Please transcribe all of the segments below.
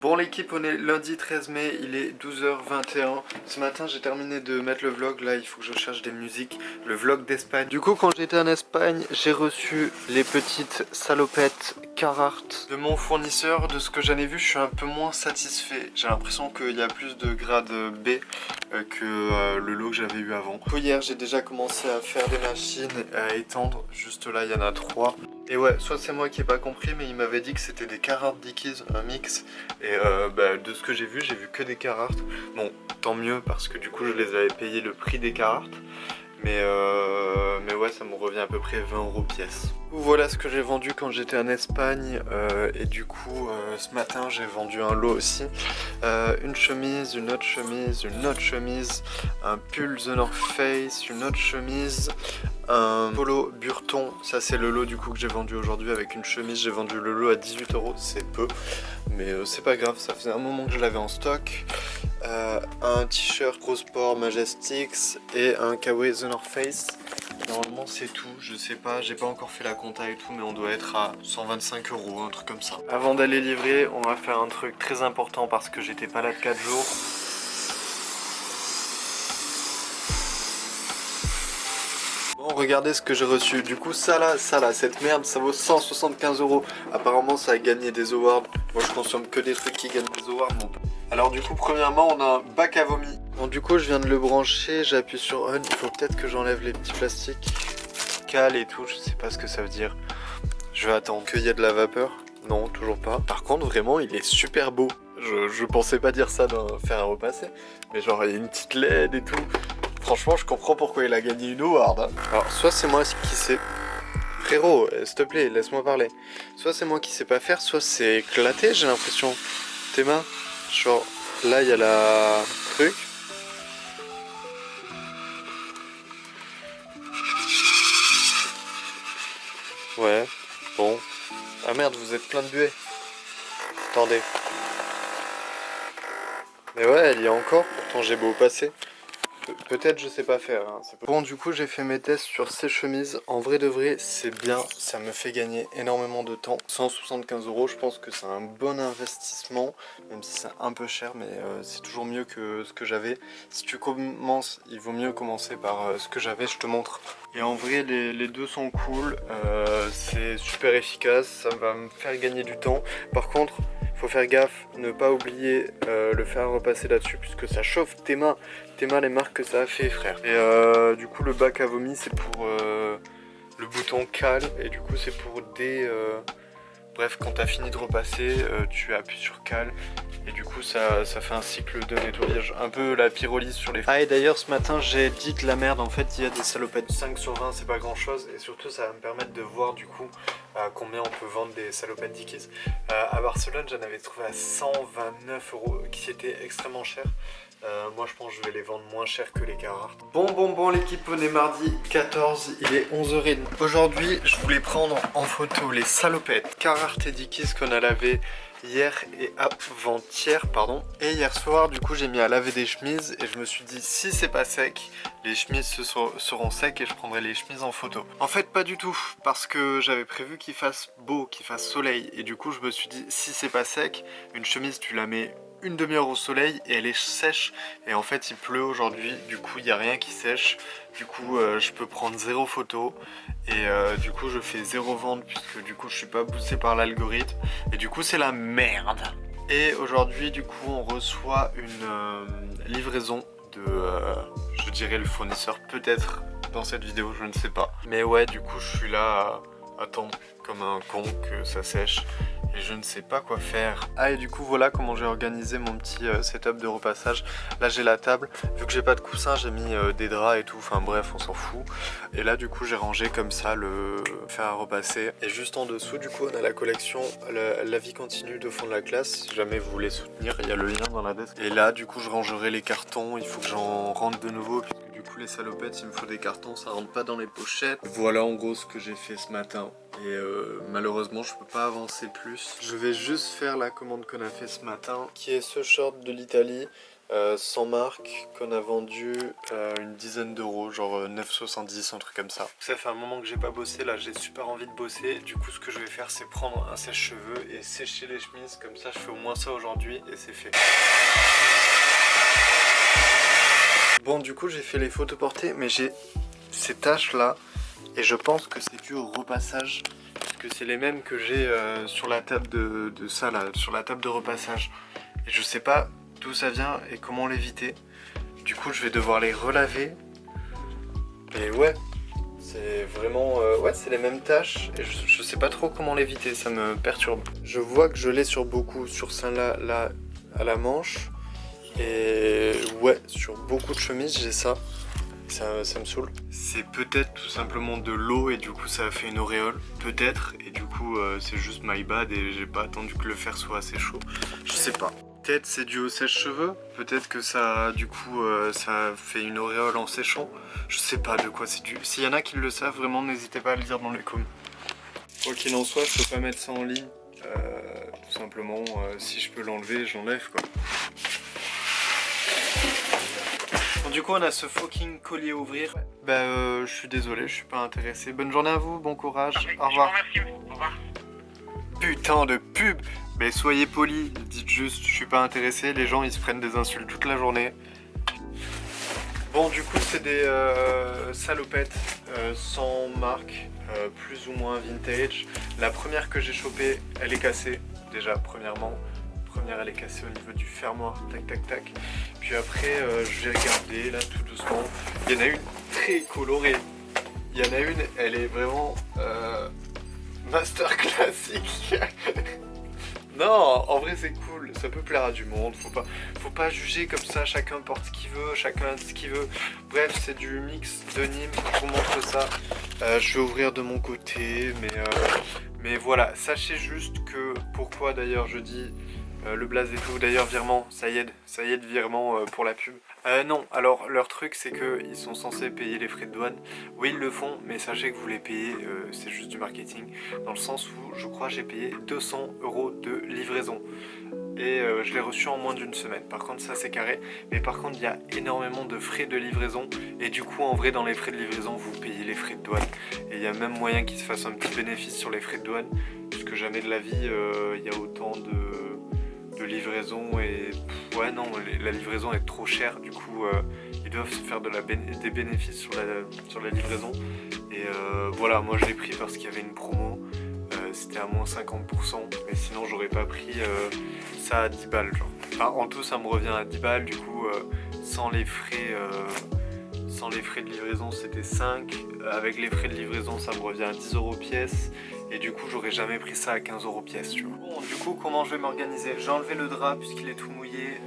Bon l'équipe, on est lundi 13 mai, il est 12h21. Ce matin j'ai terminé de mettre le vlog, là il faut que je cherche des musiques, le vlog d'Espagne. Du coup quand j'étais en Espagne, j'ai reçu les petites salopettes Carhartt de mon fournisseur. De ce que j'en ai vu, je suis un peu moins satisfait. J'ai l'impression qu'il y a plus de grade B que le lot que j'avais eu avant. Hier j'ai déjà commencé à faire des machines, à étendre, juste là il y en a 3. Et ouais, soit c'est moi qui ai pas compris, mais il m'avait dit que c'était des Carhartt Dickies, un mix. Et de ce que j'ai vu que des Carhartt. Bon, tant mieux parce que du coup je les avais payé le prix des Carhartt. Mais ouais, ça me revient à peu près 20 € pièce. Voilà ce que j'ai vendu quand j'étais en Espagne. Et du coup, ce matin j'ai vendu un lot aussi. Une chemise, une autre chemise, une autre chemise, un pull The North Face, une autre chemise, un polo Burton. Ça c'est le lot du coup que j'ai vendu aujourd'hui avec une chemise. J'ai vendu le lot à 18 €, c'est peu. Mais c'est pas grave, ça faisait un moment que je l'avais en stock. Un t-shirt Pro Sport Majestics et un kawaii The North Face. Normalement c'est tout, je sais pas, j'ai pas encore fait la compta et tout, mais on doit être à 125 €, un truc comme ça. Avant d'aller livrer, on va faire un truc très important parce que j'étais pas là de 4 jours. Bon, regardez ce que j'ai reçu. Du coup, ça là, cette merde, ça vaut 175 €. Apparemment, ça a gagné des awards. Moi, je consomme que des trucs qui gagnent des awards. Bon. Alors, du coup, premièrement, on a un bac à vomi. Bon, du coup, je viens de le brancher. J'appuie sur on. Il faut peut-être que j'enlève les petits plastiques. Cale et tout, je sais pas ce que ça veut dire. Je vais attendre qu'il y ait de la vapeur. Non, toujours pas. Par contre, vraiment, il est super beau. Je pensais pas dire ça dans faire un repassé. Mais genre, il y a une petite LED et tout. Franchement, je comprends pourquoi il a gagné une award. Hein. Alors, soit c'est moi qui sais... Frérot, s'il te plaît, laisse-moi parler. Soit c'est moi qui sais pas faire, soit c'est éclaté, j'ai l'impression. Tes mains, genre, là, il y a la... truc. Ouais, bon. Ah merde, vous êtes plein de buée. Attendez. Mais ouais, elle y est encore, pourtant j'ai beau passer. Peut-être je sais pas faire. Hein. Bon, du coup j'ai fait mes tests sur ces chemises. En vrai de vrai, c'est bien. Ça me fait gagner énormément de temps. 175 €, je pense que c'est un bon investissement. Même si c'est un peu cher, mais c'est toujours mieux que ce que j'avais. Si tu commences, il vaut mieux commencer par ce que j'avais, je te montre. Et en vrai, les deux sont cool. C'est super efficace. Ça va me faire gagner du temps. Par contre... faut faire gaffe, ne pas oublier le fer à repasser là-dessus puisque ça chauffe tes mains les marques que ça a fait frère. Et du coup le bac à vomi c'est pour le bouton cale et du coup c'est pour des... bref quand t'as fini de repasser tu appuies sur cale et du coup ça fait un cycle de nettoyage, un peu la pyrolyse sur les... Ah et d'ailleurs ce matin j'ai dit de la merde, en fait il y a des salopettes. 5 sur 20 c'est pas grand chose et surtout ça va me permettre de voir du coup combien on peut vendre des salopettes Dickies. À Barcelone j'en avais trouvé à 129 € qui était extrêmement cher. Moi je pense que je vais les vendre moins cher que les Carhartt. Bon l'équipe, on est mardi 14, il est 11h30. Aujourd'hui je voulais prendre en photo les salopettes Carhartt et Dickies qu'on a lavé hier et avant-hier pardon. Et hier soir du coup j'ai mis à laver des chemises et je me suis dit si c'est pas sec, les chemises seront secs et je prendrai les chemises en photo. En fait pas du tout, parce que j'avais prévu qu'il fasse beau, qu'il fasse soleil et du coup je me suis dit si c'est pas sec, une chemise tu la mets une demi-heure au soleil et elle est sèche et en fait il pleut aujourd'hui, du coup il n'y a rien qui sèche, du coup je peux prendre 0 photo et du coup je fais 0 vente puisque du coup je suis pas boosté par l'algorithme et du coup c'est la merde. Et aujourd'hui du coup on reçoit une livraison de je dirais le fournisseur peut-être dans cette vidéo, je ne sais pas, mais ouais du coup je suis là à attendre comme un con que ça sèche et je ne sais pas quoi faire. Ah et du coup voilà comment j'ai organisé mon petit setup de repassage. Là j'ai la table, vu que j'ai pas de coussin j'ai mis des draps et tout, enfin bref on s'en fout. Et là du coup j'ai rangé comme ça le fer à repasser. Et juste en dessous du coup on a la collection la vie continue de fond de la classe. Si jamais vous voulez soutenir, il y a le lien dans la description. Et là du coup je rangerai les cartons, il faut que j'en rentre de nouveau puisque du coup les salopettes il me faut des cartons, ça rentre pas dans les pochettes. Voilà en gros ce que j'ai fait ce matin. Et malheureusement je peux pas avancer plus. Je vais juste faire la commande qu'on a fait ce matin, qui est ce short de l'Italie. Sans marque, qu'on a vendu une dizaine d'euros, genre 9,70, un truc comme ça. Ça fait un moment que j'ai pas bossé, là j'ai super envie de bosser. Du coup ce que je vais faire c'est prendre un sèche-cheveux et sécher les chemises, comme ça je fais au moins ça aujourd'hui et c'est fait. Bon du coup j'ai fait les photos portées, mais j'ai ces taches là et je pense que c'est dû au repassage, parce que c'est les mêmes que j'ai sur la table de ça là, sur la table de repassage. Et je sais pas d'où ça vient et comment l'éviter. Du coup je vais devoir les relaver. Et ouais, c'est vraiment... ouais, c'est les mêmes tâches et je sais pas trop comment l'éviter, ça me perturbe. Je vois que je l'ai sur beaucoup, sur celle-là, là, à la manche. Et ouais, sur beaucoup de chemises j'ai ça. Ça me saoule. C'est peut-être tout simplement de l'eau et du coup ça a fait une auréole. Peut-être. Et du coup c'est juste my bad et j'ai pas attendu que le fer soit assez chaud. Je sais pas. Peut-être c'est dû au sèche-cheveux, peut-être que ça, du coup, ça fait une auréole en séchant. Je sais pas de quoi c'est dû. S'il y en a qui le savent, vraiment, n'hésitez pas à le dire dans les coms. Quoi qu'il en soit, je peux pas mettre ça en ligne. Tout simplement, si je peux l'enlever, je l'enlève, quoi. Bon, du coup, on a ce fucking collier à ouvrir. Bah, je suis désolé, je suis pas intéressé. Bonne journée à vous, bon courage, au revoir. Je vous remercie, au revoir. Putain de pub! Mais soyez polis, dites juste je suis pas intéressé, les gens ils se prennent des insultes toute la journée. Bon du coup c'est des salopettes sans marque, plus ou moins vintage. La première que j'ai chopée, elle est cassée, déjà premièrement. Première elle est cassée au niveau du fermoir, tac tac tac. Puis après je vais regarder là tout doucement. Il y en a une très colorée. Il y en a une, elle est vraiment master classique. Non, en vrai c'est cool, ça peut plaire à du monde, faut pas juger comme ça, chacun porte ce qu'il veut, chacun a ce qu'il veut. Bref, c'est du mix de Nîmes, je vous montre ça. Je vais ouvrir de mon côté, mais voilà, sachez juste que, pourquoi d'ailleurs je dis le blaze et tout, d'ailleurs virement, ça y est, virement pour la pub. Non, alors leur truc c'est que ils sont censés payer les frais de douane. Oui ils le font, mais sachez que vous les payez, c'est juste du marketing. Dans le sens où je crois j'ai payé 200 € de livraison. Et je l'ai reçu en moins d'une semaine. Par contre ça c'est carré. Mais par contre il y a énormément de frais de livraison. Et du coup en vrai dans les frais de livraison vous payez les frais de douane. Et il y a même moyen qu'il se fasse un petit bénéfice sur les frais de douane. Puisque jamais de la vie il y a autant de livraison et ouais non la livraison est trop chère, du coup ils doivent se faire des bénéfices sur la livraison et voilà, moi je l'ai pris parce qu'il y avait une promo, c'était à moins 50%, mais sinon j'aurais pas pris ça à 10 balles genre. Enfin en tout ça me revient à 10 balles, du coup sans les frais de livraison c'était 5, avec les frais de livraison ça me revient à 10 € pièce. Et du coup j'aurais jamais pris ça à 15 € pièce, tu vois. Bon du coup comment je vais m'organiser? J'ai enlevé le drap puisqu'il est tout mouillé.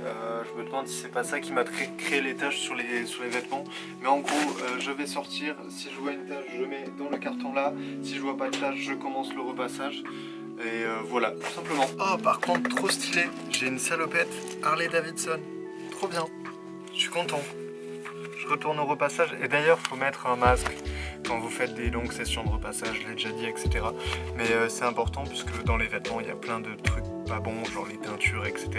Je me demande si c'est pas ça qui m'a créé les taches sur les vêtements. Mais en gros je vais sortir. Si je vois une tache je mets dans le carton là. Si je vois pas de tache je commence le repassage. Et voilà, tout simplement. Oh par contre trop stylé. J'ai une salopette Harley Davidson. Trop bien. Je suis content. Je retourne au repassage. Et d'ailleurs faut mettre un masque quand vous faites des longues sessions de repassage, je l'ai déjà dit, etc. Mais c'est important puisque dans les vêtements il y a plein de trucs pas bons, genre les teintures, etc.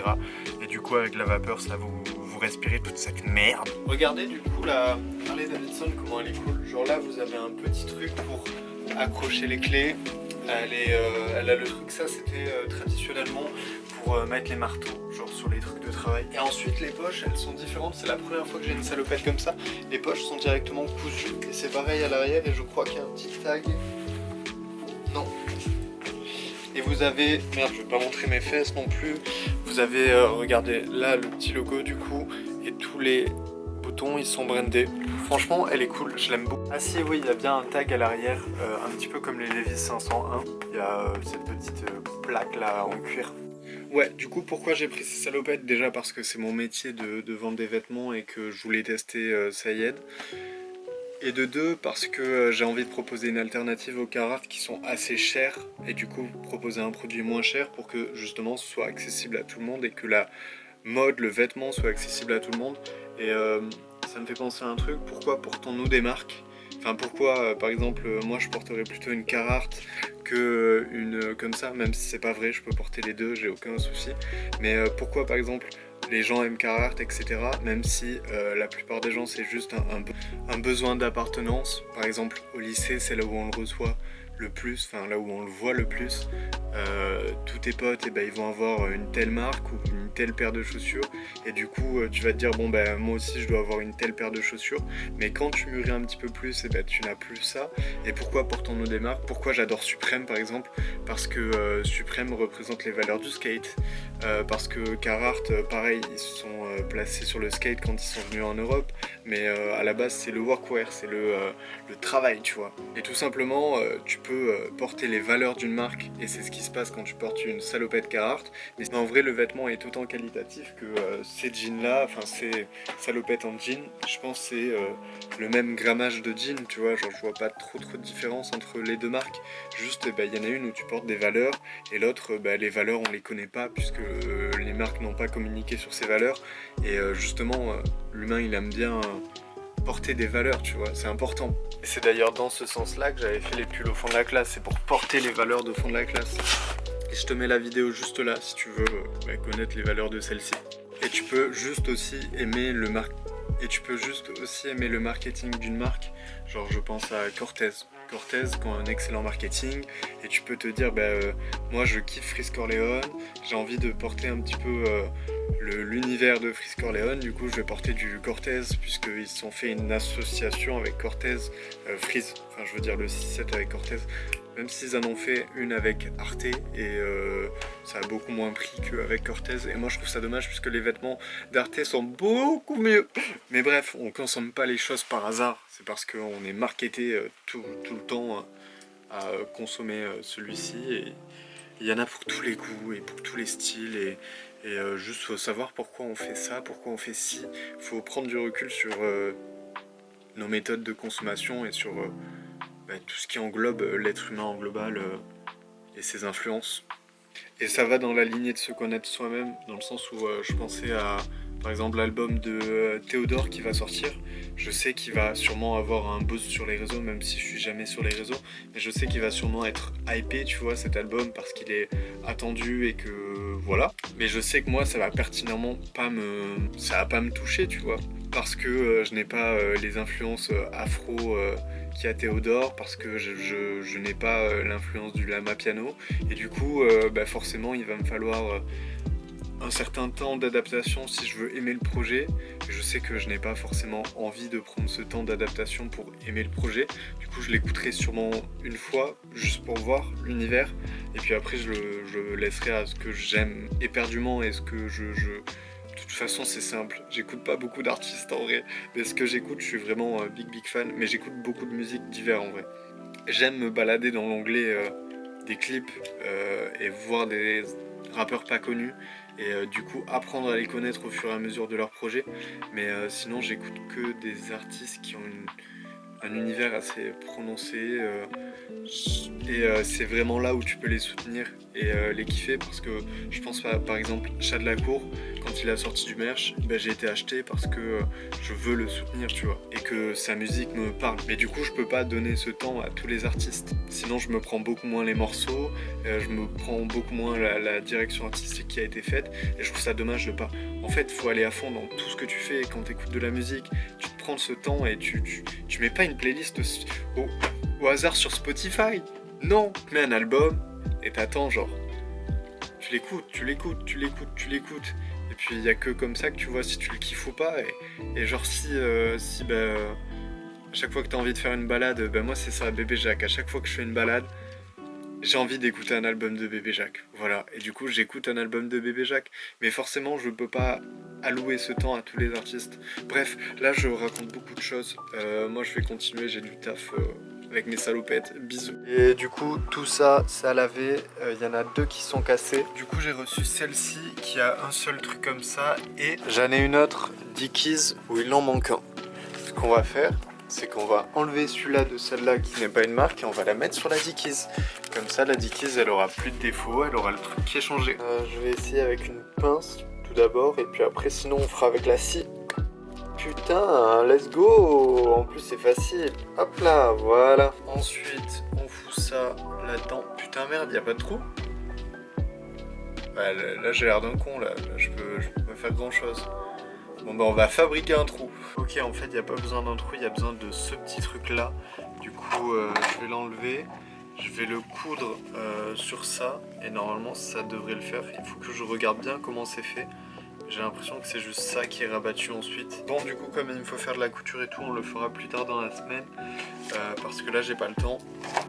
Et du coup avec la vapeur ça vous respirez toute cette merde. Regardez du coup la Harley Davidson comment elle est cool. Genre là vous avez un petit truc pour accrocher les clés. Elle a le truc, ça c'était traditionnellement pour mettre les marteaux, genre sur les trucs de travail. Et ensuite les poches elles sont différentes, c'est la première fois que j'ai une salopette comme ça. Les poches sont directement cousues et c'est pareil à l'arrière et je crois qu'il y a un petit tag. Non. Et vous avez, merde je vais pas montrer mes fesses non plus. Vous avez, regardez là le petit logo du coup et tous les boutons ils sont brandés. Franchement elle est cool, je l'aime beaucoup. Ah si oui il y a bien un tag à l'arrière, un petit peu comme les Levi's 501. Il y a cette petite plaque là en cuir. Ouais, du coup pourquoi j'ai pris ces salopettes? Déjà parce que c'est mon métier de vendre des vêtements et que je voulais tester Sayed. Et de deux, parce que j'ai envie de proposer une alternative aux Carhartt qui sont assez chères. Et du coup proposer un produit moins cher pour que justement ce soit accessible à tout le monde et que la mode, le vêtement soit accessible à tout le monde. Et ça me fait penser à un truc, pourquoi portons-nous des marques? Enfin pourquoi par exemple moi je porterais plutôt une Carhartt que une comme ça, même si c'est pas vrai, je peux porter les deux, j'ai aucun souci. Mais pourquoi par exemple les gens aiment Carhartt, etc. Même si la plupart des gens c'est juste un besoin d'appartenance. Par exemple au lycée c'est là où on le reçoit le plus, enfin là où on le voit le plus. Tous tes potes, et ben, ils vont avoir une telle marque ou une telle paire de chaussures, et du coup tu vas te dire bon ben moi aussi je dois avoir une telle paire de chaussures. Mais quand tu mûris un petit peu plus, et ben tu n'as plus ça. Et pourquoi portons-nous des marques? Pourquoi j'adore Supreme par exemple? Parce que Supreme représente les valeurs du skate, parce que Carhartt pareil, ils se sont placés sur le skate quand ils sont venus en Europe, mais à la base c'est le workwear, c'est le travail, tu vois. Et tout simplement tu peux porter les valeurs d'une marque, et c'est ce qui se passe quand tu portes une salopette Carhartt. Mais en vrai le vêtement est autant qualitatif que ces jeans là, enfin ces salopettes en jean, je pense c'est le même grammage de jean, tu vois, genre je vois pas trop de différence entre les deux marques. Juste bah, y en a une où tu portes des valeurs, et l'autre bah, les valeurs on les connaît pas puisque les marques n'ont pas communiqué sur ces valeurs. Et justement l'humain il aime bien porter des valeurs, tu vois, c'est important. Et c'est d'ailleurs dans ce sens-là que j'avais fait les pulls au fond de la classe, c'est pour porter les valeurs de fond de la classe. Et je te mets la vidéo juste là si tu veux connaître les valeurs de celle-ci. Et tu peux juste aussi aimer le marketing d'une marque. Genre je pense à Cortez qui ont un excellent marketing, et tu peux te dire moi je kiffe Frisk Orleans, j'ai envie de porter un petit peu l'univers de Frisk Orleans, du coup je vais porter du Cortez puisqu'ils se sont fait une association avec Cortez, Freeze, enfin je veux dire le 6-7 avec Cortez. Même s'ils en ont fait une avec Arte, et ça a beaucoup moins pris qu'avec Cortez. Et moi je trouve ça dommage puisque les vêtements d'Arte sont beaucoup mieux. Mais bref, on consomme pas les choses par hasard. C'est parce qu'on est marketé tout le temps à consommer celui-ci. Et il y en a pour tous les goûts et pour tous les styles. Et juste faut savoir pourquoi on fait ça, pourquoi on fait ci. Faut prendre du recul sur nos méthodes de consommation et sur tout ce qui englobe l'être humain en global et ses influences. Et ça va dans la lignée de se connaître soi-même, dans le sens où je pensais à par exemple l'album de Théodore qui va sortir. Je sais qu'il va sûrement avoir un buzz sur les réseaux, même si je suis jamais sur les réseaux, mais je sais qu'il va sûrement être hypé, tu vois, cet album, parce qu'il est attendu et que voilà. Mais je sais que moi ça va pertinemment pas me toucher, tu vois, parce que je n'ai pas les influences afro qui a Théodore, parce que je n'ai pas l'influence du lama piano, et du coup forcément il va me falloir un certain temps d'adaptation si je veux aimer le projet. Et je sais que je n'ai pas forcément envie de prendre ce temps d'adaptation pour aimer le projet. Du coup je l'écouterai sûrement une fois juste pour voir l'univers, et puis après je laisserai à ce que j'aime éperdument et ce que je... De toute façon c'est simple, j'écoute pas beaucoup d'artistes en vrai, mais ce que j'écoute je suis vraiment big fan, mais j'écoute beaucoup de musique divers en vrai. J'aime me balader dans l'onglet des clips et voir des rappeurs pas connus, et du coup apprendre à les connaître au fur et à mesure de leur projet. Mais sinon j'écoute que des artistes qui ont un univers assez prononcé, et c'est vraiment là où tu peux les soutenir et les kiffer, parce que je pense par exemple Chad Lacour, quand il a sorti du merch, j'ai été acheté parce que je veux le soutenir, tu vois, et que sa musique me parle. Mais du coup je peux pas donner ce temps à tous les artistes, sinon je me prends beaucoup moins les morceaux, je me prends beaucoup moins la direction artistique qui a été faite, et je trouve ça dommage de pas... En fait faut aller à fond dans tout ce que tu fais. Quand tu écoutes de la musique, tu te prends ce temps et tu mets pas une playlist au hasard sur Spotify. Non, tu mets un album et t'attends, genre tu l'écoutes. Et puis il y a que comme ça que tu vois si tu le kiffes ou pas. Et genre si à chaque fois que t'as envie de faire une balade, moi c'est ça, Bébé Jacques. À chaque fois que je fais une balade, j'ai envie d'écouter un album de Bébé Jacques. Voilà, et du coup j'écoute un album de Bébé Jacques. Mais forcément je peux pas allouer ce temps à tous les artistes. Bref, là je raconte beaucoup de choses. Moi je vais continuer, j'ai du taf avec mes salopettes. Bisous. Et du coup tout ça, c'est à laver. Il y en a 2 qui sont cassés. Du coup j'ai reçu celle-ci qui a un seul truc comme ça, et j'en ai une autre Dickies où il en manque un. Ce qu'on va faire, c'est qu'on va enlever celui-là de celle-là qui n'est pas une marque, et on va la mettre sur la Dickies. Comme ça la Dickies elle aura plus de défauts, elle aura le truc qui est changé. Je vais essayer avec une pince tout d'abord, et puis après sinon on fera avec la scie. putain, let's go. En plus c'est facile. Hop là, voilà. Ensuite on fout ça là-dedans. Putain merde, y a pas de trou. Ouais, là j'ai l'air d'un con, là je peux pas faire grand chose. Bon bah on va fabriquer un trou. Ok, en fait il n'y a pas besoin d'un trou, il y a besoin de ce petit truc là. Du coup je vais l'enlever, je vais le coudre sur ça et normalement ça devrait le faire. Il faut que je regarde bien comment c'est fait. J'ai l'impression que c'est juste ça qui est rabattu ensuite. Bon du coup comme il me faut faire de la couture et tout, on le fera plus tard dans la semaine parce que là j'ai pas le temps.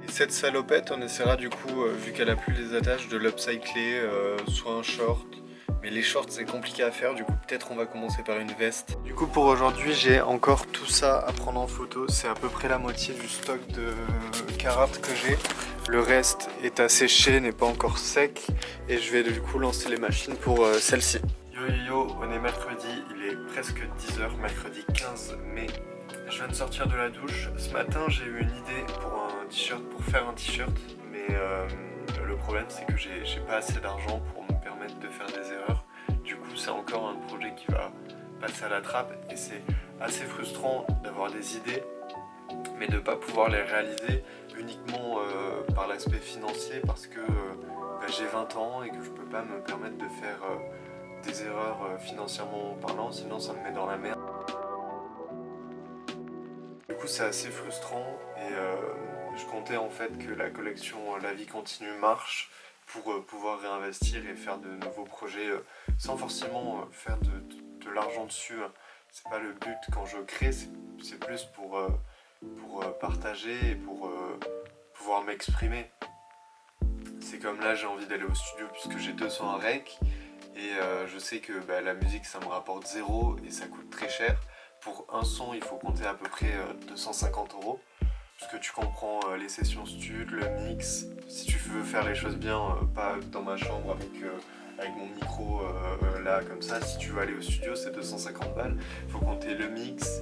Et cette salopette on essaiera du coup, vu qu'elle a plus les attaches, de l'upcycler, soit un short. Mais les shorts c'est compliqué à faire, du coup peut-être on va commencer par une veste. Du coup pour aujourd'hui j'ai encore tout ça à prendre en photo. C'est à peu près la moitié du stock de Carhartt que j'ai. Le reste est à sécher, n'est pas encore sec. Et je vais du coup lancer les machines pour celle-ci. Yo yo yo, on est mercredi, il est presque 10h, mercredi 15 mai. Je viens de sortir de la douche. Ce matin j'ai eu une idée pour un t-shirt, pour faire un t-shirt. Mais le problème c'est que j'ai pas assez d'argent pour me permettre de faire des erreurs. Du coup c'est encore un projet qui va passer à la trappe et c'est assez frustrant d'avoir des idées mais de ne pas pouvoir les réaliser uniquement par l'aspect financier parce que j'ai 20 ans et que je peux pas me permettre de faire des erreurs financièrement parlant, sinon ça me met dans la merde. Du coup c'est assez frustrant et je comptais en fait que la collection La Vie Continue marche pour pouvoir réinvestir et faire de nouveaux projets sans forcément faire de l'argent dessus. C'est pas le but quand je crée, c'est plus pour partager et pour pouvoir m'exprimer. C'est comme là j'ai envie d'aller au studio puisque j'ai 200 rec et je sais que la musique ça me rapporte 0 et ça coûte très cher. Pour un son il faut compter à peu près 250 €. Puisque tu comprends les sessions stud, le mix, si tu veux faire les choses bien, pas dans ma chambre avec mon micro là comme ça, si tu veux aller au studio c'est 250 balles, il faut compter le mix,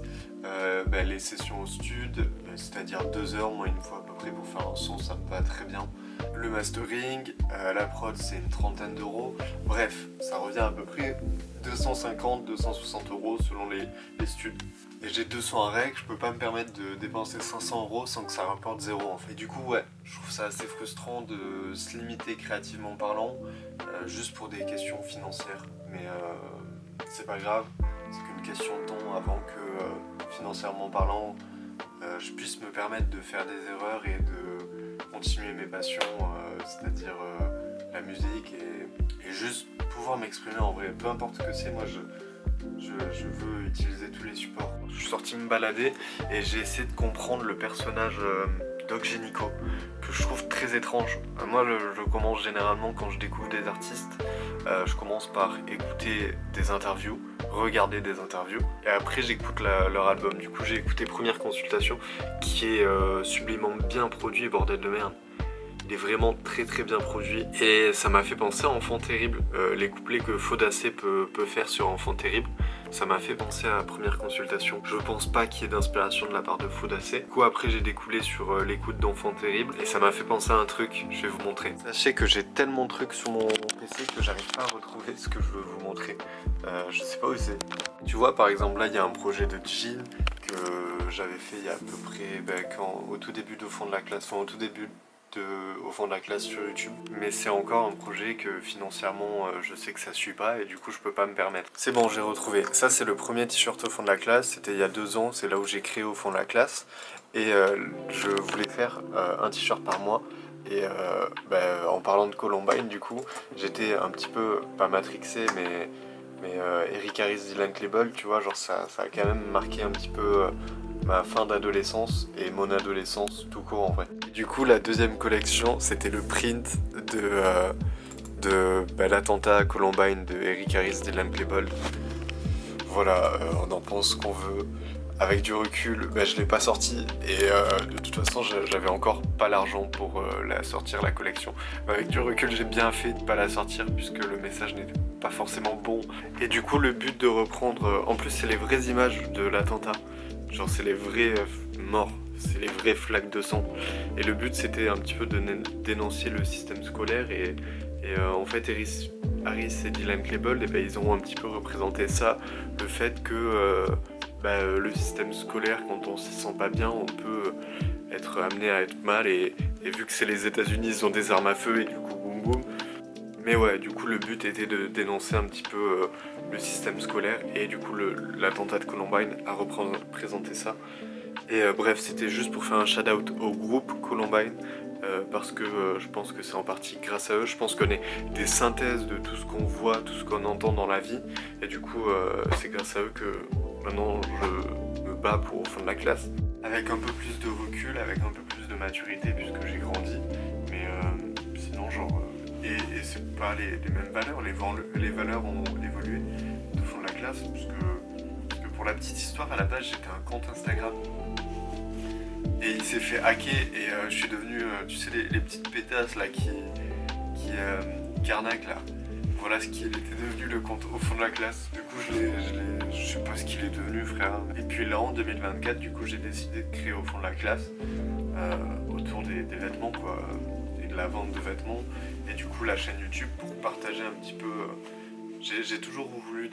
les sessions au stud, c'est-à-dire 2 heures, moi une fois à peu près pour faire un son ça me va très bien. Le mastering, la prod c'est une trentaine d'euros, bref ça revient à peu près 250-260 € selon les studs. Et j'ai 200 rec, je peux pas me permettre de dépenser 500 € sans que ça rapporte 0 en fait. Et du coup ouais, je trouve ça assez frustrant de se limiter créativement parlant, juste pour des questions financières. Mais c'est pas grave, c'est qu'une question de temps avant que financièrement parlant, je puisse me permettre de faire des erreurs et de continuer mes passions, c'est-à-dire la musique et juste pouvoir m'exprimer en vrai, peu importe ce que c'est, moi je veux utiliser tous les supports. Je suis sorti me balader et j'ai essayé de comprendre le personnage Doc Génico que je trouve très étrange. Moi je commence généralement quand je découvre des artistes, je commence par écouter des interviews, regarder des interviews et après j'écoute leur album. Du coup j'ai écouté Première Consultation qui est sublimement bien produit, bordel de merde. Il est vraiment très bien produit et ça m'a fait penser à Enfant Terrible. Les couplets que Faudacé peut faire sur Enfant Terrible, ça m'a fait penser à Première Consultation. Je pense pas qu'il y ait d'inspiration de la part de Faudacé. Du coup après j'ai découlé sur l'écoute d'Enfant Terrible et ça m'a fait penser à un truc, je vais vous montrer. Sachez que j'ai tellement de trucs sur mon PC que j'arrive pas à retrouver ce que je veux vous montrer. Je sais pas où c'est. Tu vois par exemple là il y a un projet de Jill que j'avais fait il y a à peu près au tout début de Au Fond de la Classe, enfin au tout début Au Fond de la Classe sur YouTube, mais c'est encore un projet que financièrement je sais que ça suit pas et du coup je peux pas me permettre. C'est bon, j'ai retrouvé. Ça c'est le premier t-shirt Au Fond de la Classe, c'était il y a 2 ans, c'est là où j'ai créé Au Fond de la Classe et je voulais faire un t-shirt par mois et en parlant de Columbine du coup j'étais un petit peu, pas matrixé mais Eric Harris, Dylan Klebold, tu vois, genre ça a quand même marqué un petit peu ma fin d'adolescence et mon adolescence tout court en vrai. Et du coup la deuxième collection c'était le print de l'attentat à Columbine de Eric Harris, Dylan Klebold. Voilà, on en pense ce qu'on veut. Avec du recul, je l'ai pas sorti et de toute façon j'avais encore pas l'argent pour sortir la collection. Avec du recul j'ai bien fait de pas la sortir puisque le message n'était pas forcément bon. Et du coup le but de reprendre, en plus c'est les vraies images de l'attentat. Genre c'est les vrais morts, c'est les vraies flaques de sang. Et le but c'était un petit peu de dénoncer le système scolaire et en fait Harris et Dylan Klebold, ils ont un petit peu représenté ça, le fait que le système scolaire, quand on s'y sent pas bien, on peut être amené à être mal, et vu que c'est les États-Unis, ils ont des armes à feu et du coup boum boum. Mais ouais, du coup le but était de dénoncer un petit peu le système scolaire, et du coup l'attentat de Columbine a représenté ça. Et bref, c'était juste pour faire un shout-out au groupe Columbine, parce que je pense que c'est en partie grâce à eux. Je pense qu'on est des synthèses de tout ce qu'on voit, tout ce qu'on entend dans la vie, et du coup c'est grâce à eux que maintenant je me bats pour au fond de la classe. Avec un peu plus de recul, avec un peu plus de maturité, puisque j'ai grandi, mais sinon genre... Et c'est pas les mêmes valeurs, les valeurs ont évolué au fond de la classe, puisque pour la petite histoire, à la base j'étais un compte Instagram. Et il s'est fait hacker, et je suis devenu, tu sais, les petites pétasses là qui arnaquent là. Voilà ce qu'il était devenu, le compte au fond de la classe. Du coup je sais pas ce qu'il est devenu, frère. Et puis là en 2024, du coup j'ai décidé de créer au fond de la classe, autour des vêtements quoi, et de la vente de vêtements. Et du coup la chaîne YouTube pour partager un petit peu. J'ai toujours voulu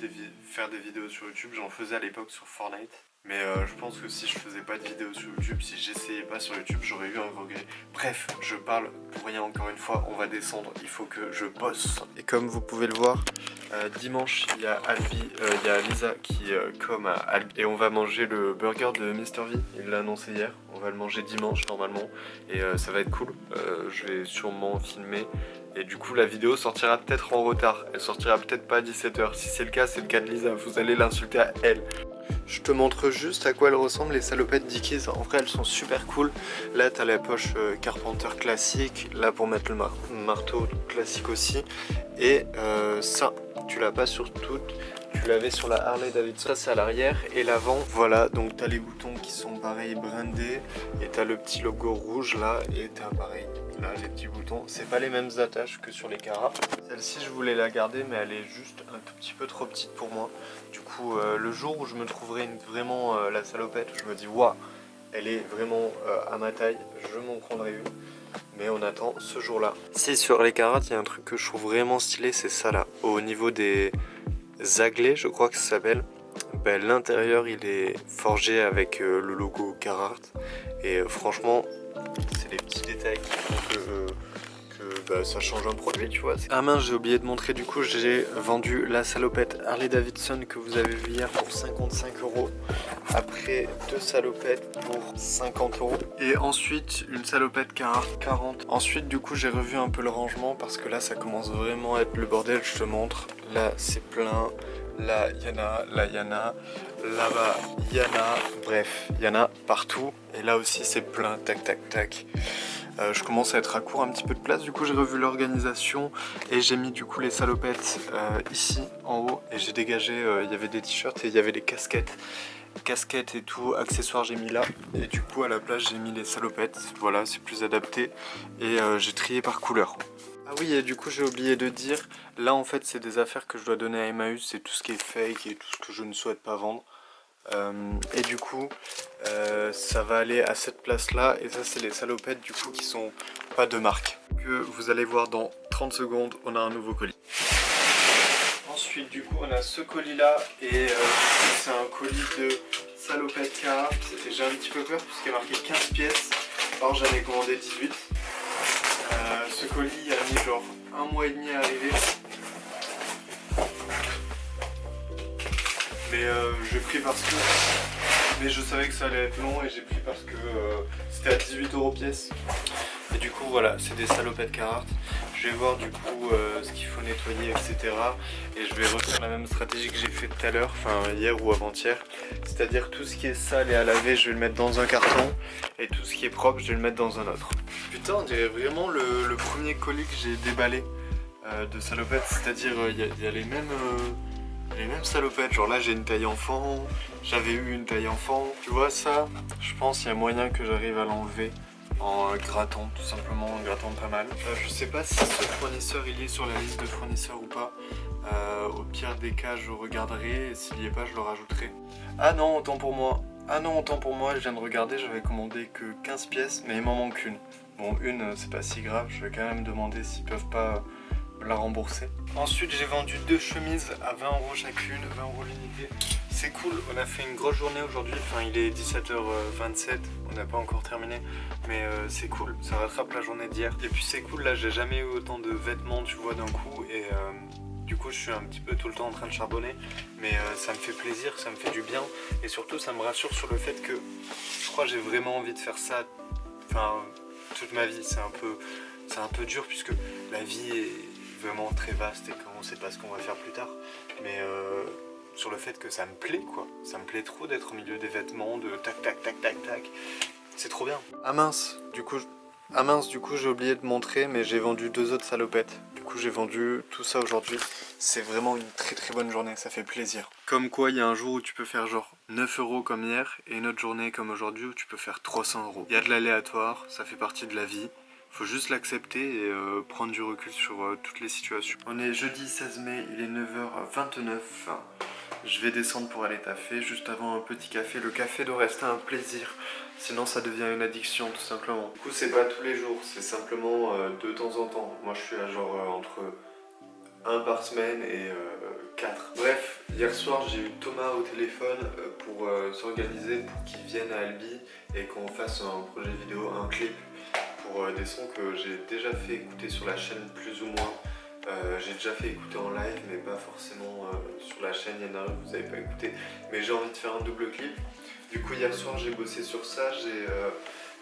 faire des vidéos sur YouTube, j'en faisais à l'époque sur Fortnite. Mais je pense que si je faisais pas de vidéos sur YouTube, si j'essayais pas sur YouTube, j'aurais eu un regret. Bref, je parle pour rien encore une fois, on va descendre, il faut que je bosse. Et comme vous pouvez le voir, dimanche, il y a Lisa qui com à Albi. Et on va manger le burger de Mr V, il l'a annoncé hier. On va le manger dimanche normalement, et ça va être cool. Je vais sûrement filmer. Et du coup la vidéo sortira peut-être en retard, elle sortira peut-être pas à 17 h. Si c'est le cas de Lisa, vous allez l'insulter à elle. Je te montre juste à quoi elles ressemblent, les salopettes Dickies. En vrai elles sont super cool. Là t'as la poche Carpenter classique, là pour mettre le marteau classique aussi. Et ça, tu l'as pas sur toutes, tu l'avais sur la Harley Davidson. Ça c'est à l'arrière, et l'avant, voilà, donc t'as les boutons qui sont pareil brandés, et t'as le petit logo rouge là, et t'as pareil là les petits boutons. C'est pas les mêmes attaches que sur les Cara. Celle-ci je voulais la garder, mais elle est juste un tout petit peu trop petite pour moi. Du coup le jour où je me trouverai vraiment la salopette, je me dis waouh, elle est vraiment à ma taille, je m'en prendrai une. Mais on attend ce jour là. Si sur les Cara il y a un truc que je trouve vraiment stylé, c'est ça là, au niveau des aglets, je crois que ça s'appelle. L'intérieur il est forgé avec le logo Carhartt, et franchement c'est les petits détails qui font que ça change un produit, tu vois. Ah mince, j'ai oublié de montrer, du coup j'ai vendu la salopette Harley Davidson que vous avez vu hier pour 55 €. Après deux salopettes pour 50 €. Et ensuite une salopette Carhartt 40. Ensuite du coup j'ai revu un peu le rangement, parce que là ça commence vraiment à être le bordel, je te montre. Là c'est plein. Là il y en a, là il y en a, là-bas il y en a, bref, il y en a partout. Et là aussi c'est plein, tac tac tac. Je commence à être à court un petit peu de place, du coup j'ai revu l'organisation, et j'ai mis du coup les salopettes ici en haut, et j'ai dégagé, il y avait des t-shirts et il y avait des casquettes et tout, accessoires j'ai mis là, et du coup à la place j'ai mis les salopettes, voilà c'est plus adapté, et j'ai trié par couleur. Ah oui, et du coup j'ai oublié de dire, là en fait c'est des affaires que je dois donner à Emmaüs, c'est tout ce qui est fake et tout ce que je ne souhaite pas vendre. Et du coup ça va aller à cette place là, et ça c'est les salopettes du coup qui sont pas de marque, que vous allez voir dans 30 secondes. On a un nouveau colis. Ensuite du coup on a ce colis là, et c'est un colis de salopettes Carhartt, et j'ai un petit peu peur puisqu'il y a marqué 15 pièces, alors j'en ai commandé 18. Ce colis a mis genre 1 mois et demi à arriver. Mais j'ai pris parce que... Mais je savais que ça allait être long, et j'ai pris parce que c'était à 18 € pièce. Et du coup voilà, c'est des salopettes Carhartt. Je vais voir du coup ce qu'il faut nettoyer, etc. Et je vais refaire la même stratégie que j'ai fait tout à l'heure, enfin hier ou avant-hier. C'est-à-dire tout ce qui est sale et à laver, je vais le mettre dans un carton. Et tout ce qui est propre, je vais le mettre dans un autre. Putain, on dirait vraiment le premier colis que j'ai déballé de salopettes. C'est-à-dire il y a les mêmes salopettes, genre là j'ai une taille enfant, j'avais eu une taille enfant, tu vois ça, je pense qu'il y a moyen que j'arrive à l'enlever en grattant, tout simplement en grattant pas mal. Je sais pas si ce fournisseur il est sur la liste de fournisseurs ou pas, au pire des cas je regarderai, et s'il n'y est pas je le rajouterai. Ah non, autant pour moi, je viens de regarder, j'avais commandé que 15 pièces, mais il m'en manque une. Bon, une c'est pas si grave, je vais quand même demander s'ils peuvent pas la rembourser. Ensuite j'ai vendu 2 chemises à 20 € chacune, 20 € l'unité. C'est cool, on a fait une grosse journée aujourd'hui, enfin il est 17h27, on n'a pas encore terminé, mais c'est cool, ça rattrape la journée d'hier. Et puis c'est cool, là j'ai jamais eu autant de vêtements tu vois d'un coup, et du coup je suis un petit peu tout le temps en train de charbonner, mais ça me fait plaisir, ça me fait du bien, et surtout ça me rassure sur le fait que je crois que j'ai vraiment envie de faire ça, enfin toute ma vie. C'est un peu dur puisque la vie est vraiment très vaste et qu'on ne sait pas ce qu'on va faire plus tard, mais sur le fait que ça me plaît quoi, ça me plaît trop d'être au milieu des vêtements, de tac tac tac tac tac, c'est trop bien. Ah mince, du coup j'ai oublié de montrer, mais j'ai vendu 2 autres salopettes. Du coup j'ai vendu tout ça aujourd'hui. C'est vraiment une très bonne journée, ça fait plaisir. Comme quoi il y a un jour où tu peux faire genre 9 € comme hier, et une autre journée comme aujourd'hui où tu peux faire 300 €. Il y a de l'aléatoire, ça fait partie de la vie. Faut juste l'accepter et prendre du recul sur toutes les situations. On est jeudi 16 mai, il est 9h29. Je vais descendre pour aller taffer. Juste avant un petit café. Le café doit rester un plaisir, sinon ça devient une addiction tout simplement. Du coup c'est pas tous les jours, c'est simplement de temps en temps. Moi je suis à genre entre 1 par semaine et 4. Bref, hier soir j'ai eu Thomas au téléphone pour s'organiser pour qu'il vienne à Albi et qu'on fasse un projet vidéo, un clip pour des sons que j'ai déjà fait écouter sur la chaîne plus ou moins. J'ai déjà fait écouter en live mais pas forcément sur la chaîne, il y en a un que vous n'avez pas écouté, mais j'ai envie de faire un double clip. Du coup hier soir j'ai bossé sur ça,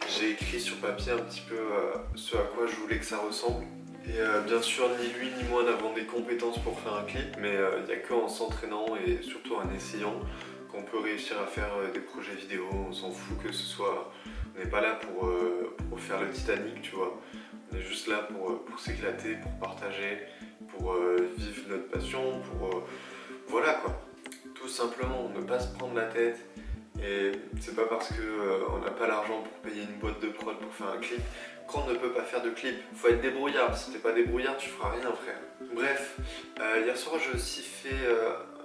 j'ai écrit sur papier un petit peu ce à quoi je voulais que ça ressemble. Et bien sûr ni lui ni moi n'avons des compétences pour faire un clip, mais il n'y a qu'en s'entraînant et surtout en essayant qu'on peut réussir à faire des projets vidéo. On s'en fout que ce soit... On n'est pas là pour faire le Titanic, tu vois. On est juste là pour s'éclater, pour partager, pour vivre notre passion, pour... voilà quoi. Tout simplement, ne pas se prendre la tête. Et c'est pas parce qu'on n'a pas l'argent pour payer une boîte de prod pour faire un clip qu'on ne peut pas faire de clip. Faut être débrouillard, si t'es pas débrouillard tu feras rien frère. Bref, hier soir j'ai aussi fait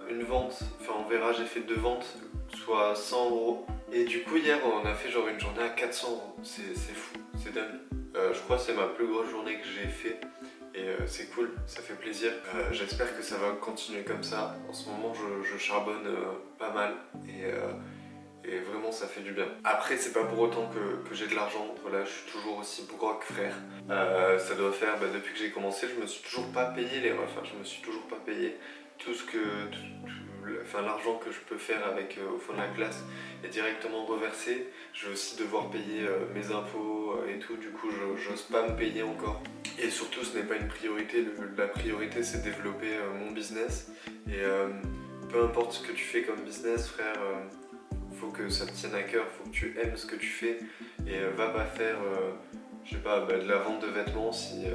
une vente, enfin on verra, j'ai fait 2 ventes, soit 100 €. Et du coup hier on a fait genre une journée à 400 €, c'est fou, c'est dingue. Je crois que c'est ma plus grosse journée que j'ai fait. Et c'est cool, ça fait plaisir. J'espère que ça va continuer comme ça. En ce moment je charbonne pas mal et vraiment ça fait du bien. Après c'est pas pour autant que j'ai de l'argent, voilà, je suis toujours aussi broke frère. Ça doit faire, depuis que j'ai commencé, je me suis toujours pas payé les refs, je me suis toujours pas payé tout ce que... l'argent que je peux faire avec au fond de la classe est directement reversé. Je vais aussi devoir payer mes impôts et tout, du coup j'ose pas me payer encore. Et surtout ce n'est pas une priorité, la priorité c'est développer mon business. Et peu importe ce que tu fais comme business frère, faut que ça te tienne à cœur, faut que tu aimes ce que tu fais. Et va pas faire, je sais pas, de la vente de vêtements si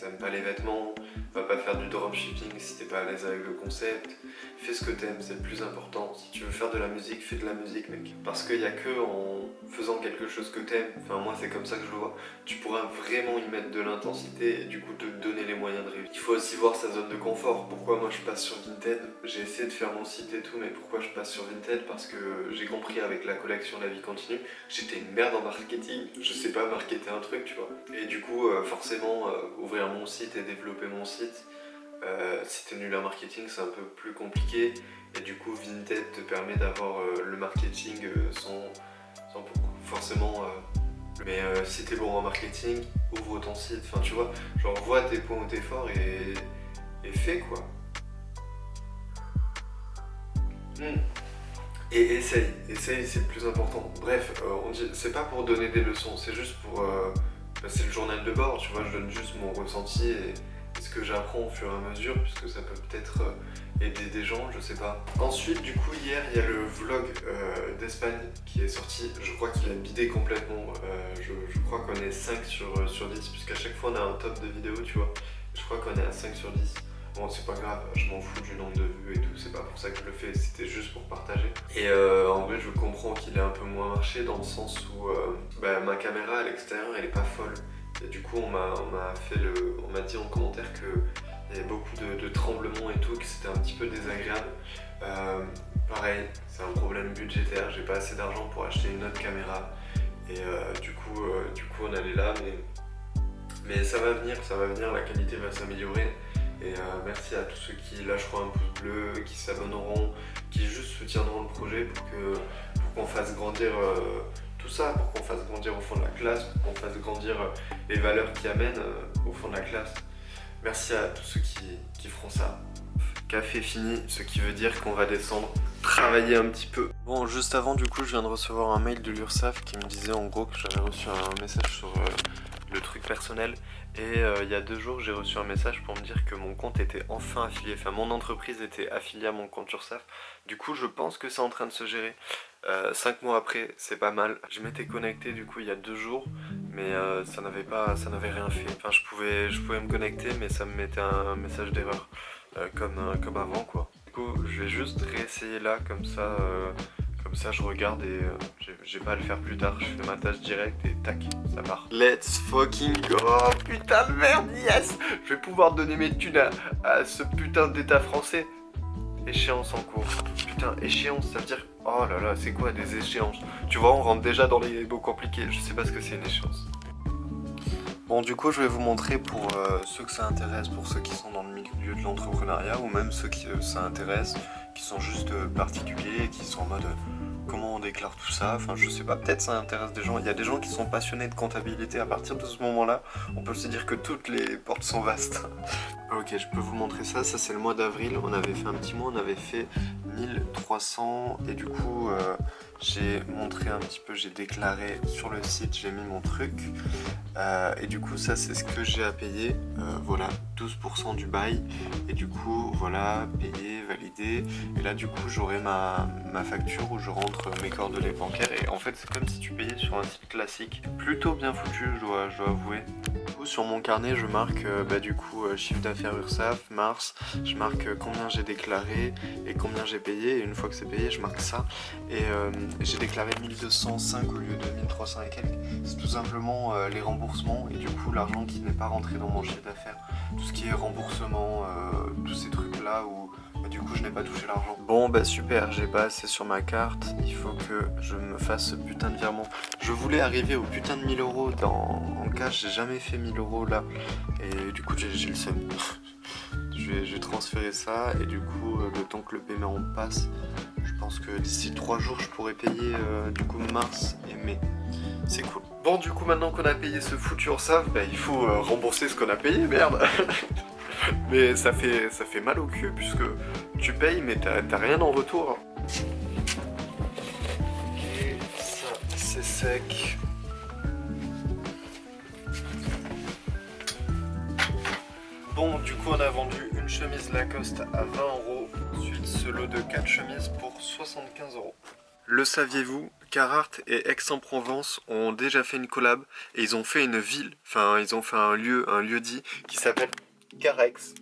t'aimes pas les vêtements. Va pas faire du dropshipping si t'es pas à l'aise avec le concept. Fais ce que t'aimes, c'est le plus important. Si tu veux faire de la musique, fais de la musique mec. Parce qu'il y a que en faisant quelque chose que t'aimes, enfin moi c'est comme ça que je le vois, tu pourras vraiment y mettre de l'intensité et du coup te donner les moyens de réussir. Il faut aussi voir sa zone de confort. Pourquoi moi je passe sur Vinted? J'ai essayé de faire mon site et tout, mais pourquoi je passe sur Vinted? Parce que j'ai compris avec la collection La Vie Continue, j'étais une merde en marketing. Je sais pas marketer un truc, tu vois. Et du coup forcément ouvrir mon site et développer mon site, si t'es nul en marketing c'est un peu plus compliqué. Et du coup Vinted te permet d'avoir le marketing sans forcément... mais si t'es bon en marketing, ouvre ton site, enfin tu vois, genre vois tes points où t'es fort et fais quoi. Et essaye, c'est le plus important. Bref, c'est pas pour donner des leçons, c'est juste pour... c'est le journal de bord, tu vois, je donne juste mon ressenti et ce que j'apprends au fur et à mesure, puisque ça peut peut-être aider des gens, je sais pas. Ensuite, du coup, hier, il y a le vlog d'Espagne qui est sorti. Je crois qu'il a bidé complètement. Je crois qu'on est 5 sur 10, puisqu'à chaque fois on a un top de vidéos, tu vois. Je crois qu'on est à 5 sur 10. Bon, c'est pas grave, je m'en fous du nombre de vues et tout, c'est pas pour ça que je le fais, c'était juste pour partager. Et en vrai, je comprends qu'il ait un peu moins marché dans le sens où ma caméra à l'extérieur, elle est pas folle. Et du coup, on m'a dit en commentaire qu'il y avait beaucoup de tremblements et tout, que c'était un petit peu désagréable. Pareil, c'est un problème budgétaire, j'ai pas assez d'argent pour acheter une autre caméra. Et du coup, on allait là, mais Mais ça va venir, la qualité va s'améliorer. Et merci à tous ceux qui lâcheront un pouce bleu, qui s'abonneront, qui juste soutiendront le projet pour qu'on fasse grandir tout ça, pour qu'on fasse grandir au fond de la classe, pour qu'on fasse grandir les valeurs qui amènent au fond de la classe. Merci à tous ceux qui feront ça. Café fini, ce qui veut dire qu'on va descendre travailler un petit peu. Bon, juste avant, du coup, je viens de recevoir un mail de l'URSSAF qui me disait en gros que j'avais reçu un message sur le truc personnel. Et il y a 2 jours, j'ai reçu un message pour me dire que mon compte était enfin affilié, enfin mon entreprise était affiliée à mon compte URSSAF. Du coup, je pense que c'est en train de se gérer. 5 mois après, c'est pas mal. Je m'étais connecté du coup il y a 2 jours, mais ça n'avait rien fait. Enfin, je pouvais me connecter, mais ça me mettait un message d'erreur, comme avant quoi. Du coup, je vais juste réessayer là, comme ça je regarde et j'ai pas à le faire plus tard, je fais ma tâche directe et tac, ça part. Let's fucking go. Oh putain de merde, yes. Je vais pouvoir donner mes thunes à ce putain d'état français. Échéance en cours. Putain, échéance, ça veut dire... Oh là là, c'est quoi des échéances? Tu vois, on rentre déjà dans les mots compliqués, je sais pas ce que c'est une échéance. Bon, du coup, je vais vous montrer pour ceux que ça intéresse, pour ceux qui sont dans le milieu de l'entrepreneuriat, ou même ceux qui ça intéresse, qui sont juste particuliers, qui sont en mode comment on déclare tout ça, enfin je sais pas, peut-être ça intéresse des gens. Il y a des gens qui sont passionnés de comptabilité. À partir de ce moment-là, on peut se dire que toutes les portes sont vastes. Ok, je peux vous montrer ça, c'est le mois d'avril, on avait fait un petit mois, on avait fait 1300 et du coup j'ai montré un petit peu, j'ai déclaré sur le site, j'ai mis mon truc et du coup ça c'est ce que j'ai à payer, voilà 12% du bail et du coup voilà payé, validé et là du coup j'aurai ma facture où je rentre mes coordonnées bancaires et en fait c'est comme si tu payais sur un site classique, plutôt bien foutu je dois avouer. Du coup sur mon carnet je marque du coup chiffre d'affaires URSSAF, mars, je marque combien j'ai déclaré et combien j'ai payé et une fois que c'est payé je marque ça et j'ai déclaré 1205 au lieu de 1300 et quelques. C'est tout simplement les remboursements et du coup l'argent qui n'est pas rentré dans mon chiffre d'affaires, tout ce qui est remboursement, tous ces trucs là où du coup je n'ai pas touché l'argent. Bon bah super, j'ai pas assez sur ma carte, il faut que je me fasse ce putain de virement. Je voulais arriver au putain de 1000 € en cash, j'ai jamais fait 1000 € là et du coup j'ai le seum. Je vais transférer ça et du coup le temps que le paiement passe, je pense que d'ici 3 jours je pourrai payer du coup mars et mai. C'est cool. Bon du coup maintenant qu'on a payé ce foutu URSSAF, il faut rembourser ce qu'on a payé, merde. Mais ça fait mal au cul puisque tu payes mais t'as rien en retour. Et ça c'est sec. Bon, du coup, on a vendu une chemise Lacoste à 20 €, ensuite ce lot de 4 chemises pour 75 €. Le saviez-vous, Carhartt et Aix-en-Provence ont déjà fait une collab et ils ont fait une ville, enfin ils ont fait un lieu dit qui s'appelle Carex.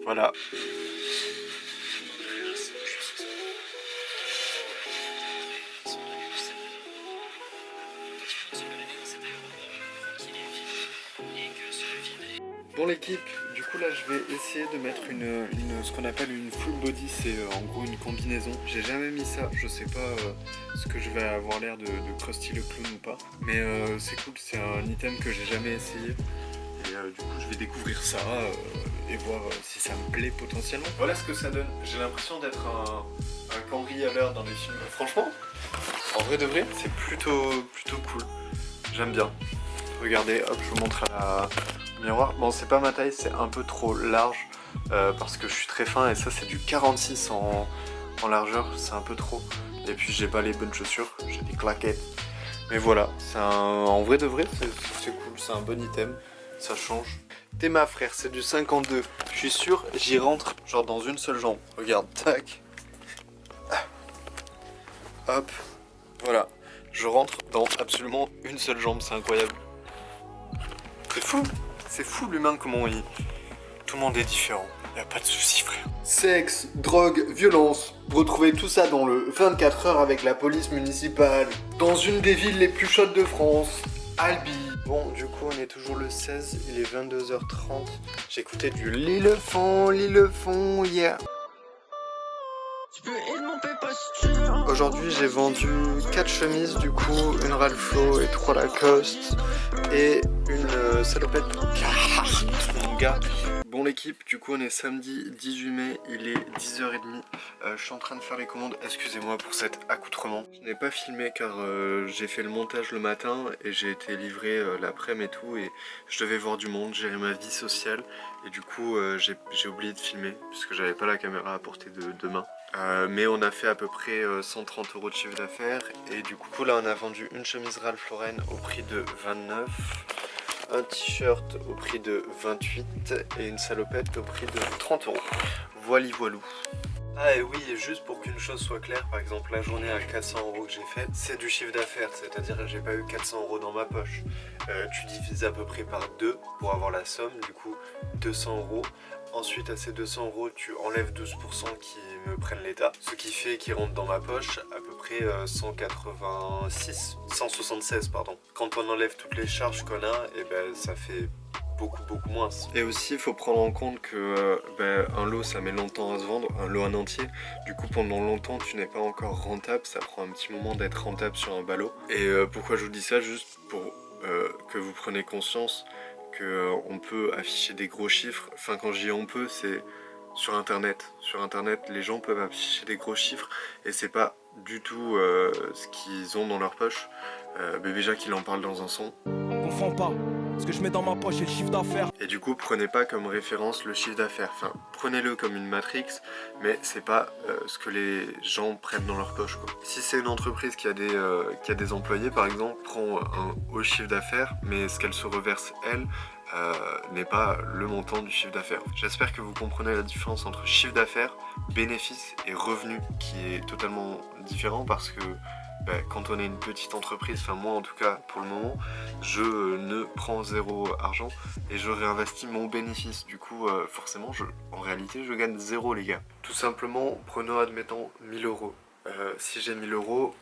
Voilà. Bon l'équipe, du coup là je vais essayer de mettre ce qu'on appelle une full body, c'est en gros une combinaison. J'ai jamais mis ça, je sais pas ce que je vais avoir l'air de Krusty le clown ou pas. Mais c'est cool, c'est un item que j'ai jamais essayé. Et du coup je vais découvrir ça et voir si ça me plaît potentiellement. Voilà ce que ça donne, j'ai l'impression d'être un cambrioleur dans les films. Franchement, en vrai de vrai, c'est plutôt cool. J'aime bien. Regardez, hop, je vous montre à la miroir. Bon, c'est pas ma taille, c'est un peu trop large parce que je suis très fin et ça c'est du 46 en largeur, c'est un peu trop. Et puis j'ai pas les bonnes chaussures, j'ai des claquettes. Mais voilà, en vrai de vrai, c'est cool, c'est un bon item, ça change. Théma frère, c'est du 52. Je suis sûr, j'y rentre genre dans une seule jambe. Regarde, tac. Hop, voilà. Je rentre dans absolument une seule jambe, c'est incroyable. C'est fou l'humain comment il... Tout le monde est différent, y a pas de soucis frère. Sexe, drogue, violence, retrouvez tout ça dans le 24 heures avec la police municipale. Dans une des villes les plus chaudes de France, Albi. Bon du coup on est toujours le 16, il est 22h30. J'écoutais du Lille Fond, yeah. aujourd'hui j'ai vendu 4 chemises du coup, une Ralph Lauren et 3 Lacoste et une salopette Carhartt, mon gars. Bon l'équipe, du coup on est samedi 18 mai, il est 10h30, je suis en train de faire les commandes, excusez-moi pour cet accoutrement. Je n'ai pas filmé car j'ai fait le montage le matin et j'ai été livré l'après-midi et tout et je devais voir du monde, gérer ma vie sociale et du coup j'ai oublié de filmer puisque j'avais pas la caméra à portée de main. Mais on a fait à peu près 130 € de chiffre d'affaires et du coup là on a vendu une chemise Ralph Lauren au prix de 29, un t-shirt au prix de 28 et une salopette au prix de 30 €. Voili voilou. Ah et oui, et juste pour qu'une chose soit claire, par exemple la journée à 400 € que j'ai faite, c'est du chiffre d'affaires, c'est-à-dire que j'ai pas eu 400 € dans ma poche. Tu divises à peu près par 2 pour avoir la somme, du coup 200 €. Ensuite à ces 200 € tu enlèves 12% qui me prennent l'état, ce qui fait qu'ils rentrent dans ma poche à peu près 176 pardon. Quand on enlève toutes les charges qu'on a, et ben ça fait beaucoup moins. Et aussi il faut prendre en compte que un lot ça met longtemps à se vendre, un lot en entier. Du coup pendant longtemps tu n'es pas encore rentable, ça prend un petit moment d'être rentable sur un ballot. Et pourquoi je vous dis ça, juste pour que vous preniez conscience qu'on peut afficher des gros chiffres. Enfin quand je dis on peut, c'est sur internet. Sur internet les gens peuvent afficher des gros chiffres et c'est pas du tout ce qu'ils ont dans leur poche. Bébé Jacques il en parle dans un son. Confonds pas, ce que je mets dans ma poche et le chiffre d'affaires. Et du coup prenez pas comme référence le chiffre d'affaires, enfin prenez-le comme une matrix, mais c'est pas ce que les gens prennent dans leur poche quoi. Si c'est une entreprise qui a des employés par exemple, prend un haut chiffre d'affaires, mais ce qu'elle se reverse elle n'est pas le montant du chiffre d'affaires. J'espère que vous comprenez la différence entre chiffre d'affaires, bénéfice et revenu, qui est totalement différent parce que quand on est une petite entreprise, enfin moi en tout cas pour le moment, je ne prends zéro argent et je réinvestis mon bénéfice. Du coup forcément en réalité je gagne zéro les gars. Tout simplement prenons admettons 1000 €. Si j'ai 1000 €,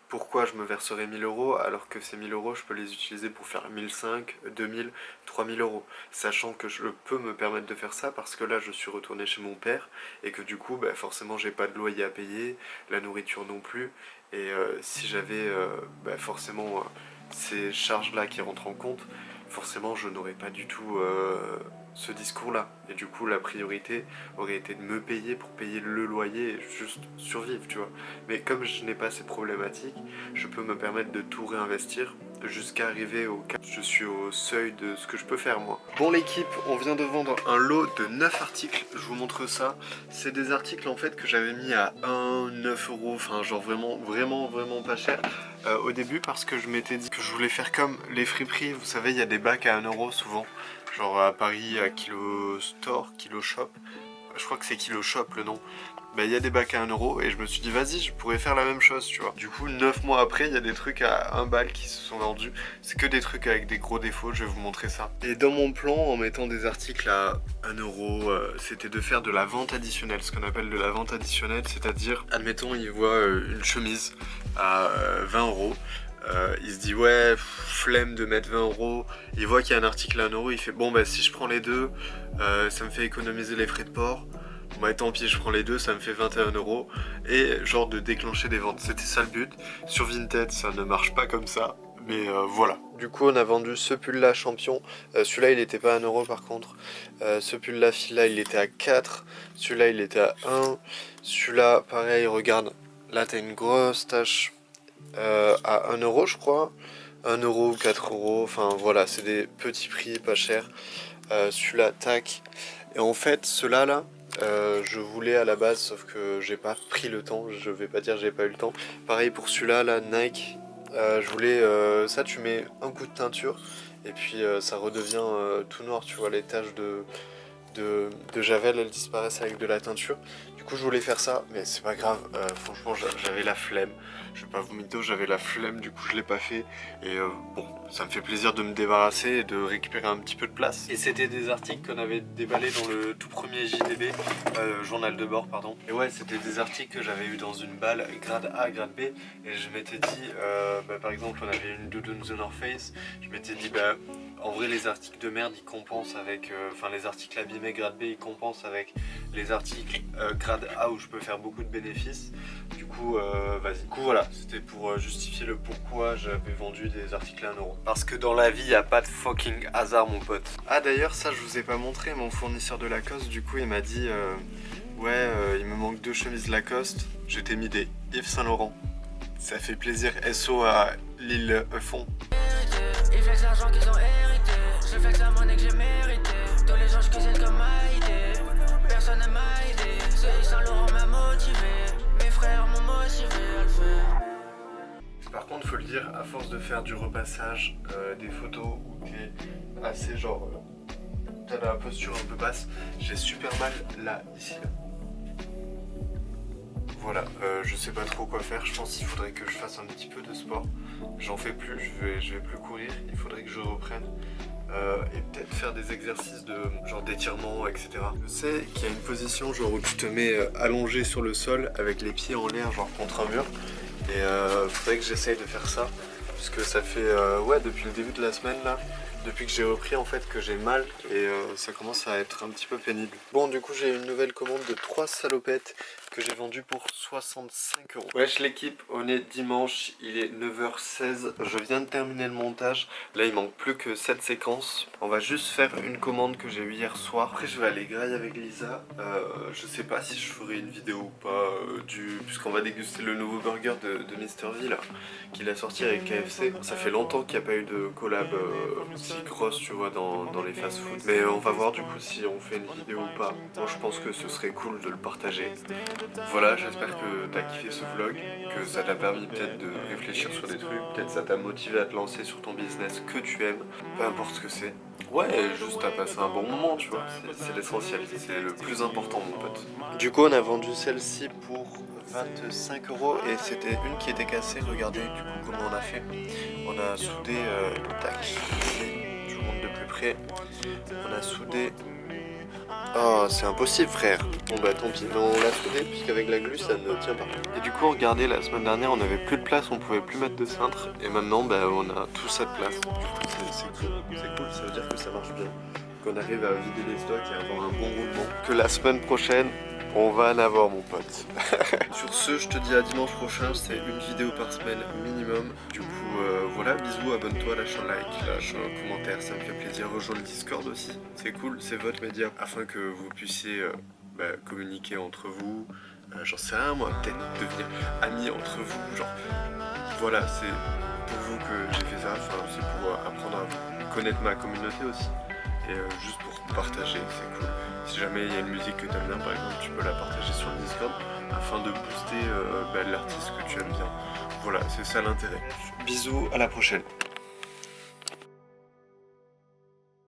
pourquoi je me verserai 1000 € alors que ces 1000 € je peux les utiliser pour faire 1500, 2000, 3000 €. Sachant que je peux me permettre de faire ça parce que là je suis retourné chez mon père et que du coup forcément j'ai pas de loyer à payer, la nourriture non plus. Et si j'avais forcément ces charges là qui rentrent en compte, forcément je n'aurais pas du tout ce discours là. Et du coup la priorité aurait été de me payer pour payer le loyer et juste survivre tu vois. Mais comme je n'ai pas ces problématiques, je peux me permettre de tout réinvestir jusqu'à arriver au cas où je suis au seuil de ce que je peux faire moi. Bon l'équipe, on vient de vendre un lot de 9 articles, je vous montre ça. C'est des articles en fait que j'avais mis à 1, 9 €, enfin genre vraiment pas cher au début parce que je m'étais dit que je voulais faire comme les friperies, vous savez il y a des bacs à 1 € souvent, genre à Paris à Kilo Store, Kilo Shop, je crois que c'est Kilo Shop le nom. Il y a des bacs à 1 € et je me suis dit vas-y je pourrais faire la même chose tu vois. Du coup 9 mois après il y a des trucs à 1 balle qui se sont vendus. C'est que des trucs avec des gros défauts, je vais vous montrer ça. Et dans mon plan en mettant des articles à 1 €, c'était de faire de la vente additionnelle. Ce qu'on appelle de la vente additionnelle, c'est-à-dire admettons il voit une chemise à 20 €. Il se dit ouais flemme de mettre 20 €, il voit qu'il y a un article à 1 €, il fait bon si je prends les deux ça me fait économiser les frais de port. Tant pis je prends les deux, ça me fait 21 € et genre de déclencher des ventes, c'était ça le but. Sur Vinted ça ne marche pas comme ça, mais voilà. Du coup on a vendu ce pull là champion, celui-là il était pas à 1 € par contre, ce pull là fil là il était à 4, celui-là il était à 1, celui-là pareil regarde, là t'as une grosse tache à 1 € je crois, 1 € ou 4 €, enfin voilà c'est des petits prix pas chers. Celui-là tac, et en fait ceux-là là je voulais à la base sauf que j'ai pas pris le temps, je vais pas dire j'ai pas eu le temps. Pareil pour celui-là là, Nike, je voulais ça tu mets un coup de teinture et puis ça redevient tout noir tu vois, les taches de javel elles disparaissent avec de la teinture. Du coup je voulais faire ça mais c'est pas grave, franchement j'avais la flemme, je vais pas vous mytho, j'avais la flemme, du coup je l'ai pas fait. Et bon ça me fait plaisir de me débarrasser et de récupérer un petit peu de place. Et c'était des articles qu'on avait déballés dans le tout premier JDB, journal de bord pardon. Et ouais c'était des articles que j'avais eu dans une balle grade A, grade B. Et je m'étais dit, par exemple on avait une doudoune The North Face, je m'étais dit en vrai les articles de merde ils compensent avec, enfin les articles abîmés grade B ils compensent avec les articles grade A où je peux faire beaucoup de bénéfices. Du coup, vas-y. Du coup, voilà, c'était pour justifier le pourquoi j'avais vendu des articles à 1 euro. Parce que dans la vie, il n'y a pas de fucking hasard, mon pote. Ah, d'ailleurs, ça, je vous ai pas montré. Mon fournisseur de Lacoste, du coup, il m'a dit ouais, il me manque 2 chemises Lacoste. Je t'ai mis des Yves Saint Laurent. Ça fait plaisir. SO à Lille Fond. Ils flexent l'argent qu'ils ont hérité. Je flex la monnaie que j'ai méritée. Tous les jours je cuisine comme Maïdé. Personne ne m'a aidé. Ce Saint Laurent m'a motivé. Mes frères m'ont motivé à le faire. Par contre, faut le dire, à force de faire du repassage, des photos où t'es assez genre... t'as la posture un peu basse, j'ai super mal là, ici. Là. Voilà, je sais pas trop quoi faire, je pense qu'il faudrait que je fasse un petit peu de sport. J'en fais plus, je vais plus courir, il faudrait que je reprenne. Et peut-être faire des exercices de genre d'étirement, etc. Je sais qu'il y a une position genre où tu te mets allongé sur le sol avec les pieds en l'air genre contre un mur. Et faudrait que j'essaye de faire ça. Parce que ça fait ouais, depuis le début de la semaine là, depuis que j'ai repris en fait, que j'ai mal et ça commence à être un petit peu pénible. Bon, du coup j'ai une nouvelle commande de 3 salopettes que j'ai vendues pour 65 euros. Wesh l'équipe, on est dimanche, il est 9h16, je viens de terminer le montage. Là il manque plus que 7 séquences. On va juste faire une commande que j'ai eue hier soir. Après je vais aller grailler avec Lisa. Je sais pas si je ferai une vidéo ou pas puisqu'on va déguster le nouveau burger de Mr V là, qu'il a sorti avec KFC. Ça fait longtemps qu'il n'y a pas eu de collab si grosse, tu vois, dans les fast-food. Mais on va voir du coup si on fait une vidéo ou pas. Moi je pense que ce serait cool de le partager. Voilà, j'espère que t'as kiffé ce vlog, que ça t'a permis peut-être de réfléchir sur des trucs, peut-être ça t'a motivé à te lancer sur ton business que tu aimes, peu importe ce que c'est. Ouais, juste à passer un bon moment, tu vois, c'est l'essentiel, c'est le plus important, mon pote. Du coup, on a vendu celle-ci pour 25 euros et c'était une qui était cassée. Regardez du coup comment on a fait. On a soudé, tac, je vous montre de plus près. On a soudé. Oh, c'est impossible, frère. Bon bah tant pis, mais on l'a soudé puisqu'avec la glu ça ne tient pas. Et du coup, regardez, la semaine dernière on avait plus de place, on pouvait plus mettre de cintre. Et maintenant bah on a tout cette place. Du coup c'est cool, ça veut dire que ça marche bien. Qu'on arrive à vider les stocks et avoir un bon roulement. Que la semaine prochaine on va en avoir, mon pote. Sur ce, je te dis à dimanche prochain, c'est une vidéo par semaine minimum. Du coup, voilà, bisous, abonne-toi, lâche un like, lâche un commentaire, ça me fait plaisir. Rejoins le Discord aussi, c'est cool, c'est votre média. Afin que vous puissiez communiquer entre vous, j'en sais rien moi, peut-être devenir amis entre vous, genre. Voilà, c'est pour vous que j'ai fait ça, enfin, c'est pour apprendre à connaître ma communauté aussi. Et juste pour partager, c'est cool. Si jamais il y a une musique que tu aimes bien, par exemple, tu peux la partager sur le Discord afin de booster l'artiste que tu aimes bien. Voilà, c'est ça l'intérêt. Bisous, à la prochaine.